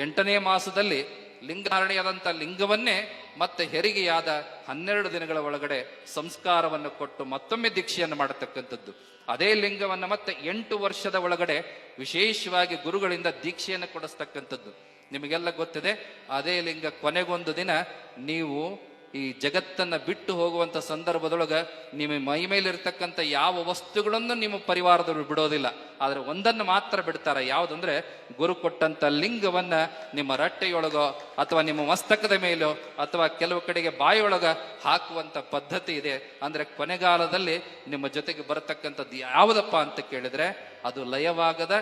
8ನೇ ಮಾಸದಲ್ಲಿ ಲಿಂಗಧಾರಣೆಯಾದಂಥ ಲಿಂಗವನ್ನೇ ಮತ್ತೆ ಹೆರಿಗೆಯಾದ 12 ದಿನಗಳ ಒಳಗಡೆ ಸಂಸ್ಕಾರವನ್ನು ಕೊಟ್ಟು ಮತ್ತೊಮ್ಮೆ ದೀಕ್ಷೆಯನ್ನು ಮಾಡತಕ್ಕಂಥದ್ದು. ಅದೇ ಲಿಂಗವನ್ನು ಮತ್ತೆ 8 ವರ್ಷದ ಒಳಗಡೆ ವಿಶೇಷವಾಗಿ ಗುರುಗಳಿಂದ ದೀಕ್ಷೆಯನ್ನು ಕೊಡಿಸ್ತಕ್ಕಂಥದ್ದು. ನಿಮಗೆಲ್ಲ ಗೊತ್ತಿದೆ, ಅದೇ ಲಿಂಗ ಕೊನೆಗೊಂದು ದಿನ ನೀವು ಈ ಜಗತ್ತನ್ನ ಬಿಟ್ಟು ಹೋಗುವಂತ ಸಂದರ್ಭದೊಳಗ ನಿಮ್ಮ ಮೈ ಮೇಲಿರ್ತಕ್ಕಂಥ ಯಾವ ವಸ್ತುಗಳನ್ನು ನಿಮ್ಮ ಪರಿವಾರದವರು ಬಿಡೋದಿಲ್ಲ. ಆದ್ರೆ ಒಂದನ್ನು ಮಾತ್ರ ಬಿಡ್ತಾರೆ. ಯಾವುದಂದ್ರೆ ಗುರು ಕೊಟ್ಟಂತ ಲಿಂಗವನ್ನ ನಿಮ್ಮ ರಟ್ಟೆಯೊಳಗೋ ಅಥವಾ ನಿಮ್ಮ ಮಸ್ತಕದ ಮೇಲೋ ಅಥವಾ ಕೆಲವು ಕಡೆಗೆ ಬಾಯಿಯೊಳಗ ಹಾಕುವಂತ ಪದ್ಧತಿ ಇದೆ. ಅಂದ್ರೆ ಕೊನೆಗಾಲದಲ್ಲಿ ನಿಮ್ಮ ಜೊತೆಗೆ ಬರತಕ್ಕಂಥದ್ದು ಯಾವುದಪ್ಪ ಅಂತ ಕೇಳಿದ್ರೆ ಅದು ಲಯವಾಗದ,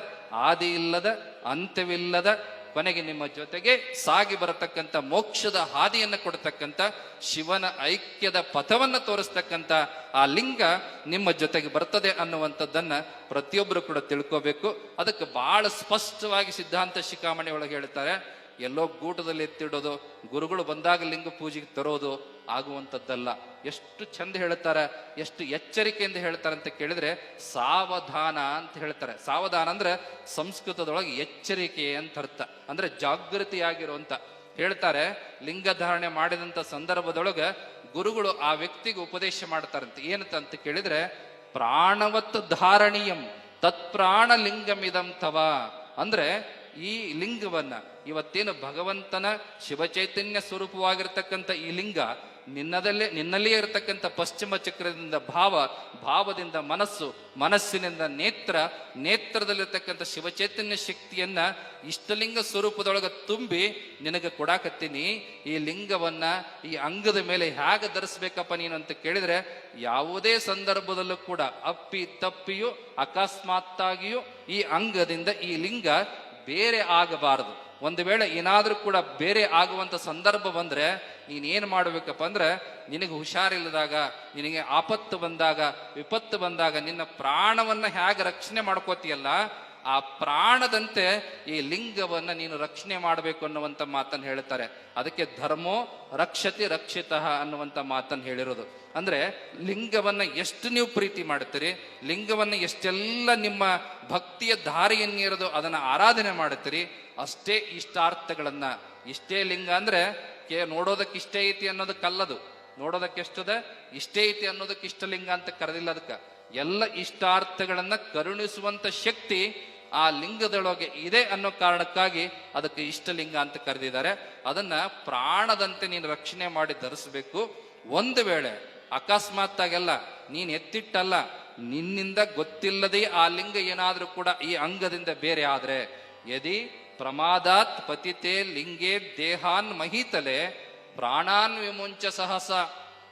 ಆದಿ ಇಲ್ಲದ, ಅಂತ್ಯವಿಲ್ಲದ, ಕೊನೆಗೆ ನಿಮ್ಮ ಜೊತೆಗೆ ಸಾಗಿ ಬರತಕ್ಕಂಥ ಮೋಕ್ಷದ ಹಾದಿಯನ್ನು ಕೊಡ್ತಕ್ಕಂಥ ಶಿವನ ಐಕ್ಯದ ಪಥವನ್ನು ತೋರಿಸ್ತಕ್ಕಂಥ ಆ ಲಿಂಗ ನಿಮ್ಮ ಜೊತೆಗೆ ಬರ್ತದೆ ಅನ್ನುವಂಥದ್ದನ್ನ ಪ್ರತಿಯೊಬ್ಬರು ಕೂಡ ತಿಳ್ಕೋಬೇಕು. ಅದಕ್ಕೆ ಬಹಳ ಸ್ಪಷ್ಟವಾಗಿ ಸಿದ್ಧಾಂತ ಶಿಖಾಮಣಿ ಒಳಗೆ ಹೇಳ್ತಾರೆ, ಎಲ್ಲೋ ಗೂಟದಲ್ಲಿ ಎತ್ತಿಡೋದು, ಗುರುಗಳು ಬಂದಾಗ ಲಿಂಗ ಪೂಜೆಗೆ ತರೋದು ಆಗುವಂಥದ್ದಲ್ಲ. ಎಷ್ಟು ಚಂದ ಹೇಳ್ತಾರೆ, ಎಷ್ಟು ಎಚ್ಚರಿಕೆಯಿಂದ ಹೇಳ್ತಾರೆ ಅಂತ ಕೇಳಿದ್ರೆ ಸಾವಧಾನ ಅಂತ ಹೇಳ್ತಾರೆ. ಸಾವಧಾನ ಅಂದ್ರೆ ಸಂಸ್ಕೃತದೊಳಗೆ ಎಚ್ಚರಿಕೆ ಅಂತ ಅರ್ಥ, ಅಂದ್ರೆ ಜಾಗೃತಿಯಾಗಿರುವಂತ ಹೇಳ್ತಾರೆ. ಲಿಂಗಧಾರಣೆ ಮಾಡಿದಂತ ಸಂದರ್ಭದೊಳಗ ಗುರುಗಳು ಆ ವ್ಯಕ್ತಿಗೆ ಉಪದೇಶ ಮಾಡ್ತಾರಂತೆ. ಏನಂತ ಅಂತ ಕೇಳಿದ್ರೆ ಪ್ರಾಣವತ್ ಧಾರಣೀಯಂ ತತ್ಪ್ರಾಣ ಲಿಂಗಮಿದಂ ತವ. ಅಂದ್ರೆ ಈ ಲಿಂಗವನ್ನ ಇವತ್ತೇನು ಭಗವಂತನ ಶಿವಚೈತನ್ಯ ಸ್ವರೂಪವಾಗಿರ್ತಕ್ಕಂಥ ಈ ಲಿಂಗ ನಿನ್ನಲ್ಲಿಯೇ ಇರತಕ್ಕಂಥ ಪಶ್ಚಿಮ ಚಕ್ರದಿಂದ ಭಾವದಿಂದ ಮನಸ್ಸು, ಮನಸ್ಸಿನಿಂದ ನೇತ್ರದಲ್ಲಿರ್ತಕ್ಕಂಥ ಶಿವಚೈತನ್ಯ ಶಕ್ತಿಯನ್ನ ಇಷ್ಟಲಿಂಗ ಸ್ವರೂಪದೊಳಗ ತುಂಬಿ ನಿನಗೆ ಕೊಡಾಕತ್ತೀನಿ. ಈ ಲಿಂಗವನ್ನ ಈ ಅಂಗದ ಮೇಲೆ ಹೇಗೆ ಧರಿಸ್ಬೇಕಪ್ಪ ನೀನು ಅಂತ ಕೇಳಿದ್ರೆ ಯಾವುದೇ ಸಂದರ್ಭದಲ್ಲೂ ಕೂಡ ಅಪ್ಪಿ ತಪ್ಪಿಯೂ ಅಕಸ್ಮಾತ್ತಾಗಿಯೂ ಈ ಅಂಗದಿಂದ ಈ ಲಿಂಗ ಬೇರೆ ಆಗಬಾರದು. ಒಂದು ವೇಳೆ ಏನಾದ್ರೂ ಕೂಡ ಬೇರೆ ಆಗುವಂತ ಸಂದರ್ಭ ಬಂದ್ರೆ ನೀನೇನ್ ಮಾಡ್ಬೇಕಪ್ಪ ಅಂದ್ರೆ ನಿನಗೆ ಹುಷಾರಿಲ್ಲದಾಗ, ನಿನಗೆ ಆಪತ್ತು ಬಂದಾಗ, ವಿಪತ್ತು ಬಂದಾಗ ನಿನ್ನ ಪ್ರಾಣವನ್ನ ಹೇಗೆ ರಕ್ಷಣೆ ಮಾಡ್ಕೋತೀಯಲ್ಲ, ಆ ಪ್ರಾಣದಂತೆ ಈ ಲಿಂಗವನ್ನ ನೀನು ರಕ್ಷಣೆ ಮಾಡಬೇಕು ಅನ್ನುವಂಥ ಮಾತನ್ನು ಹೇಳ್ತಾರೆ. ಅದಕ್ಕೆ ಧರ್ಮೋ ರಕ್ಷತಿ ರಕ್ಷಿತಃ ಅನ್ನುವಂಥ ಮಾತನ್ನು ಹೇಳಿರೋದು. ಅಂದ್ರೆ ಲಿಂಗವನ್ನ ಎಷ್ಟು ನೀವು ಪ್ರೀತಿ ಮಾಡ್ತೀರಿ, ಲಿಂಗವನ್ನ ಎಷ್ಟೆಲ್ಲ ನಿಮ್ಮ ಭಕ್ತಿಯ ದಾರಿಯನ್ನಿರೋದು ಅದನ್ನ ಆರಾಧನೆ ಮಾಡುತ್ತೀರಿ, ಅಷ್ಟೇ ಇಷ್ಟಾರ್ಥಗಳನ್ನ, ಇಷ್ಟೇ ಲಿಂಗ ಅಂದ್ರೆ ನೋಡೋದಕ್ಕೆ ಇಷ್ಟೇ ಐತಿ ಅನ್ನೋದಕ್ಕಲ್ಲದು, ನೋಡೋದಕ್ಕೆ ಎಷ್ಟದ ಇಷ್ಟೇ ಐತಿ ಅನ್ನೋದಕ್ಕೆ ಇಷ್ಟಲಿಂಗ ಅಂತ ಕರೆದಿಲ್ಲ. ಅದಕ್ಕೆ ಎಲ್ಲ ಇಷ್ಟಾರ್ಥಗಳನ್ನ ಕರುಣಿಸುವಂತ ಶಕ್ತಿ ಆ ಲಿಂಗದೊಳಗೆ ಇದೆ ಅನ್ನೋ ಕಾರಣಕ್ಕಾಗಿ ಅದಕ್ಕೆ ಇಷ್ಟಲಿಂಗ ಅಂತ ಕರೆದಿದ್ದಾರೆ. ಅದನ್ನ ಪ್ರಾಣದಂತೆ ನೀನು ರಕ್ಷಣೆ ಮಾಡಿ ಧರಿಸಬೇಕು. ಒಂದು ವೇಳೆ ಅಕಸ್ಮಾತ್ ಆಗೆಲ್ಲ ನೀನ್ ಎತ್ತಿಟ್ಟಲ್ಲ, ನಿನ್ನಿಂದ ಗೊತ್ತಿಲ್ಲದೆ ಆ ಲಿಂಗ ಏನಾದ್ರೂ ಕೂಡ ಈ ಅಂಗದಿಂದ ಬೇರೆ ಆದ್ರೆ ಯದಿ ಪ್ರಮಾದಾತ್ ಪತಿತೆ ಲಿಂಗೇ ದೇಹಾನ್ ಮಹೀತಲೆ ಪ್ರಾಣಾನ್ ವಿಮುಂಚ ಸಹಸ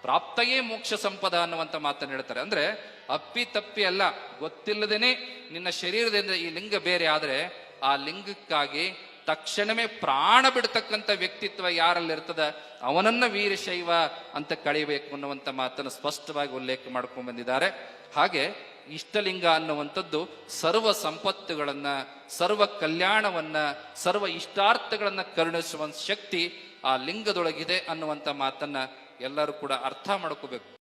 ಪ್ರಾಪ್ತಯೇ ಮೋಕ್ಷ ಸಂಪದ ಅನ್ನುವಂಥ ಮಾತನ್ನು ಹೇಳ್ತಾರೆ. ಅಂದ್ರೆ ಅಪ್ಪಿ ತಪ್ಪಿ ಅಲ್ಲ, ಗೊತ್ತಿಲ್ಲದೇನೆ ನಿನ್ನ ಶರೀರದಿಂದ ಈ ಲಿಂಗ ಬೇರೆ ಆದ್ರೆ ಆ ಲಿಂಗಕ್ಕಾಗಿ ತಕ್ಷಣವೇ ಪ್ರಾಣ ಬಿಡ್ತಕ್ಕಂಥ ವ್ಯಕ್ತಿತ್ವ ಯಾರಲ್ಲಿರ್ತದ ಅವನನ್ನ ವೀರಶೈವ ಅಂತ ಕಳಿಬೇಕು ಅನ್ನುವಂಥ ಮಾತನ್ನು ಸ್ಪಷ್ಟವಾಗಿ ಉಲ್ಲೇಖ ಮಾಡ್ಕೊಂಡ್ ಬಂದಿದ್ದಾರೆ. ಹಾಗೆ ಇಷ್ಟಲಿಂಗ ಅನ್ನುವಂಥದ್ದು ಸರ್ವ ಸಂಪತ್ತುಗಳನ್ನ, ಸರ್ವ ಕಲ್ಯಾಣವನ್ನ, ಸರ್ವ ಇಷ್ಟಾರ್ಥಗಳನ್ನ ಕರುಣಿಸುವ ಶಕ್ತಿ ಆ ಲಿಂಗದೊಳಗಿದೆ ಅನ್ನುವಂಥ ಮಾತನ್ನ ಎಲ್ಲರೂ ಕೂಡ ಅರ್ಥ ಮಾಡ್ಕೋಬೇಕು.